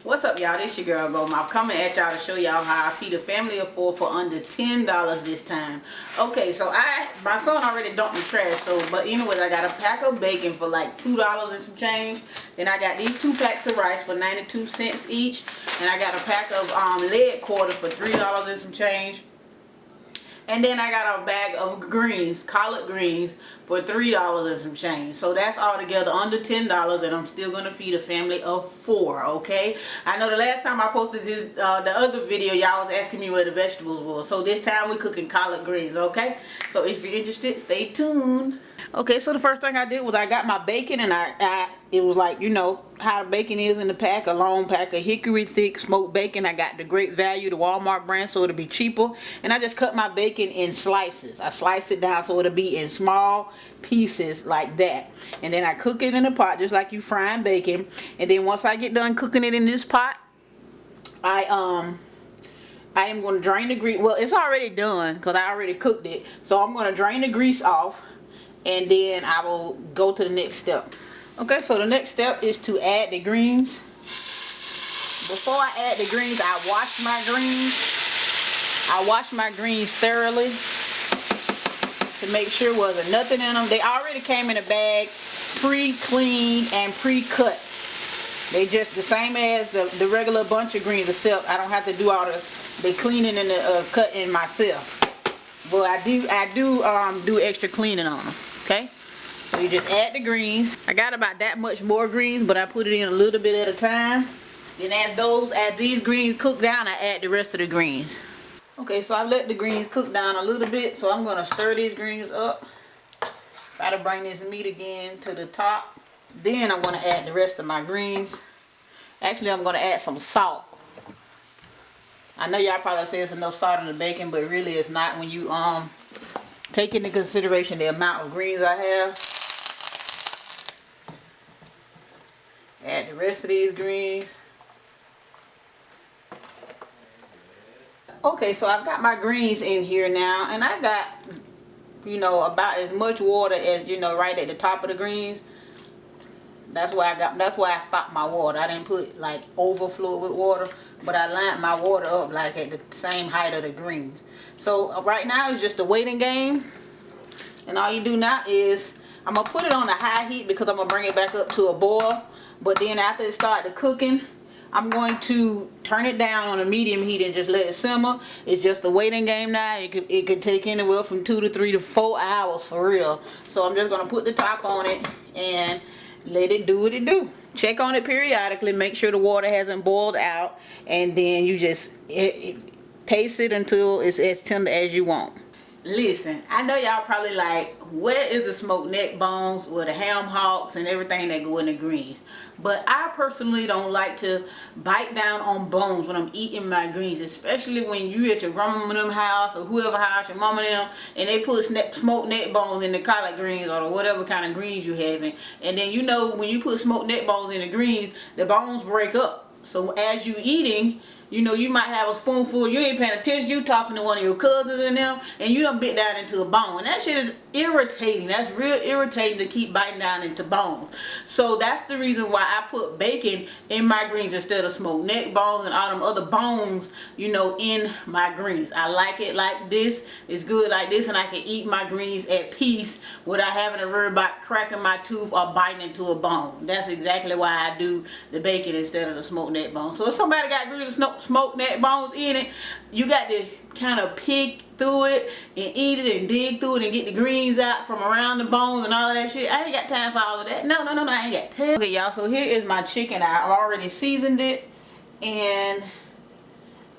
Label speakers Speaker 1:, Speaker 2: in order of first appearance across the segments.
Speaker 1: What's up, y'all? This your girl Goldmouth coming at y'all to show y'all how I feed a family of 4 for under $10 this time. Okay, so my son already dumped the trash, but anyways, I got a pack of bacon for like $2 and some change. Then I got these 2 packs of rice for 92 cents each, and I got a pack of lead quarters for $3 and some change. And then I got a bag of greens, collard greens, for $3 and some change. So that's all together under $10, and I'm still going to feed a family of 4, okay? I know the last time I posted this, the other video, y'all was asking me where the vegetables were. So this time we're cooking collard greens, okay? So if you're interested, stay tuned. Okay, so the first thing I did was I got my bacon, and it was like, you know, how the bacon is in the pack, a long pack of hickory thick smoked bacon. I got the Great Value, the Walmart brand, so it'll be cheaper. And I just cut my bacon in slices. I slice it down so it'll be in small pieces like that. And then I cook it in a pot just like you frying bacon. And then once I get done cooking it in this pot, I am going to drain the grease. Well, it's already done because I already cooked it. So I'm going to drain the grease off, and then I will go to the next step. Okay, so the next step is to add the greens. Before I add the greens, I wash my greens. I wash my greens thoroughly to make sure there wasn't nothing in them. They already came in a bag, pre-cleaned and pre-cut. They just the same as the regular bunch of greens, except I don't have to do all the cleaning and the cutting myself. But I do extra cleaning on them. Okay. So you just add the greens. I got about that much more greens, but I put it in a little bit at a time. Then as these greens cook down, I add the rest of the greens. Okay, so I've let the greens cook down a little bit, so I'm gonna stir these greens up. Try to bring this meat again to the top. Then I'm gonna add the rest of my greens. Actually, I'm gonna add some salt. I know y'all probably say there's enough salt in the bacon, but really it's not when you take into consideration the amount of greens I have. Add the rest of these greens. Okay, so I've got my greens in here now, and I got, you know, about as much water as, you know, right at the top of the greens. That's why I stopped my water. I didn't put like overflow with water, but I lined my water up like at the same height of the greens. So right now it's just a waiting game. And all you do now is, I'm going to put it on a high heat because I'm going to bring it back up to a boil. But then after it starts cooking, I'm going to turn it down on a medium heat and just let it simmer. It's just a waiting game now. It could take anywhere from 2 to 3 to 4 hours for real. So I'm just going to put the top on it and let it do what it do. Check on it periodically. Make sure the water hasn't boiled out. And then you just taste it until it's as tender as you want. Listen, I know y'all probably like, where is the smoked neck bones with the ham hocks and everything that go in the greens? But I personally don't like to bite down on bones when I'm eating my greens, especially when you at your grandma them house or whoever house, your mama them, and they put smoked neck bones in the collard greens or whatever kind of greens you having. And then you know when you put smoked neck bones in the greens, the bones break up. So as you eating, you know, you might have a spoonful, you ain't paying attention, you talking to one of your cousins and them, and you done bit down into a bone. And that shit is irritating. That's real irritating to keep biting down into bones. So that's the reason why I put bacon in my greens instead of smoked neck bones and all them other bones, you know, in my greens. I like it like this. It's good like this, and I can eat my greens at peace without having to worry about cracking my tooth or biting into a bone. That's exactly why I do the bacon instead of the smoked neck bones. So if somebody got greens with smoked neck bones in it, you got to kind of pick through it and eat it and dig through it and get the greens out from around the bones and all of that shit. I ain't got time for all of that. No, I ain't got time. Okay, y'all, so here is my chicken. I already seasoned it, and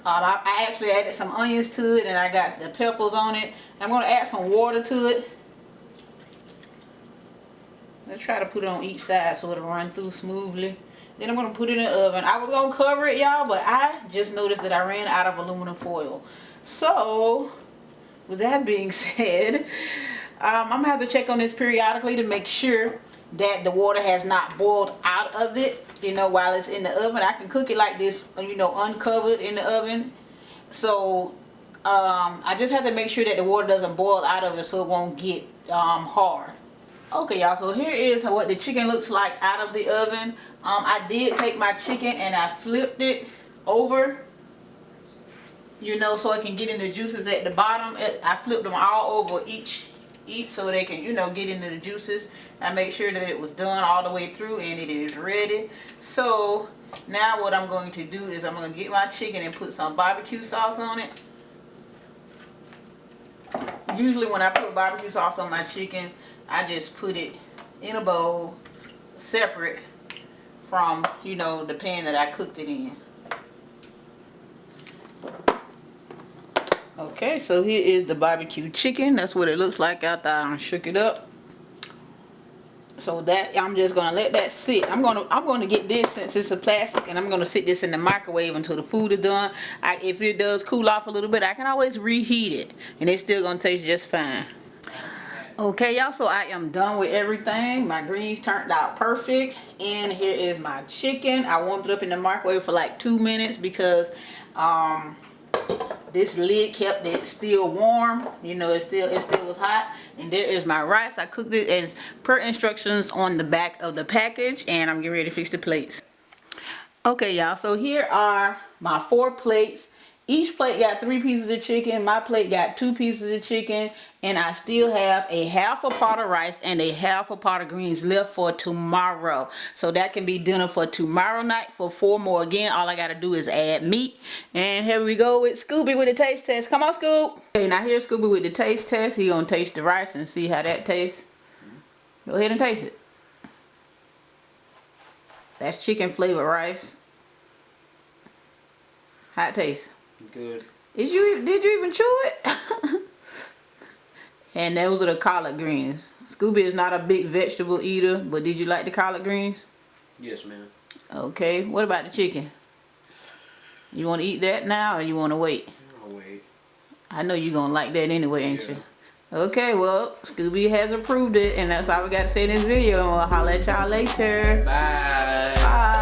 Speaker 1: I actually added some onions to it, and I got the peppers on it. I'm going to add some water to it. Let's try to put it on each side so it'll run through smoothly. Then I'm going to put it in the oven. I was going to cover it, y'all, but I just noticed that I ran out of aluminum foil. So, with that being said, I'm going to have to check on this periodically to make sure that the water has not boiled out of it, you know, while it's in the oven. I can cook it like this, you know, uncovered in the oven. So, I just have to make sure that the water doesn't boil out of it so it won't get hard. Okay, y'all, so here is what the chicken looks like out of the oven. I did take my chicken and I flipped it over, you know, so it can get in the juices at the bottom. I flipped them all over each so they can, you know, get into the juices. I make sure that it was done all the way through and it is ready. So now what I'm going to do is I'm going to get my chicken and put some barbecue sauce on it. Usually when I put barbecue sauce on my chicken, I just put it in a bowl separate from, you know, the pan that I cooked it in. Okay, so here is the barbecue chicken. That's what it looks like after I shook it up. So that I'm just gonna let that sit. I'm gonna get this, since it's a plastic, and I'm gonna sit this in the microwave until the food is done. If it does cool off a little bit, I can always reheat it, and it's still gonna taste just fine. Okay, y'all, so I am done with everything. My greens turned out perfect, and here is my chicken. I warmed it up in the microwave for like 2 minutes because this lid kept it still warm, you know, it still was hot. And there is my rice. I cooked it as per instructions on the back of the package, and I'm getting ready to fix the plates. Okay, y'all, so here are my 4 plates. Each plate got 3 pieces of chicken. My plate got 2 pieces of chicken, and I still have a half a pot of rice and a half a pot of greens left for tomorrow. So that can be dinner for tomorrow night for 4 more. Again, all I got to do is add meat. And here we go with Scooby with the taste test. Come on, Scoop. Okay, now here's Scooby with the taste test. He's going to taste the rice and see how that tastes. Go ahead and taste it. That's chicken flavored rice. How it tastes?
Speaker 2: Good.
Speaker 1: Did you even chew it? And those are the collard greens. Scooby is not a big vegetable eater, but did you like the collard greens?
Speaker 2: Yes, ma'am.
Speaker 1: Okay, what about the chicken? You want to eat that now or you want to wait?
Speaker 2: I'll wait.
Speaker 1: I know you're going to like that anyway, ain't you? Okay, well, Scooby has approved it, and that's all we got to say in this video. I'll holler at y'all later.
Speaker 2: Bye.
Speaker 1: Bye.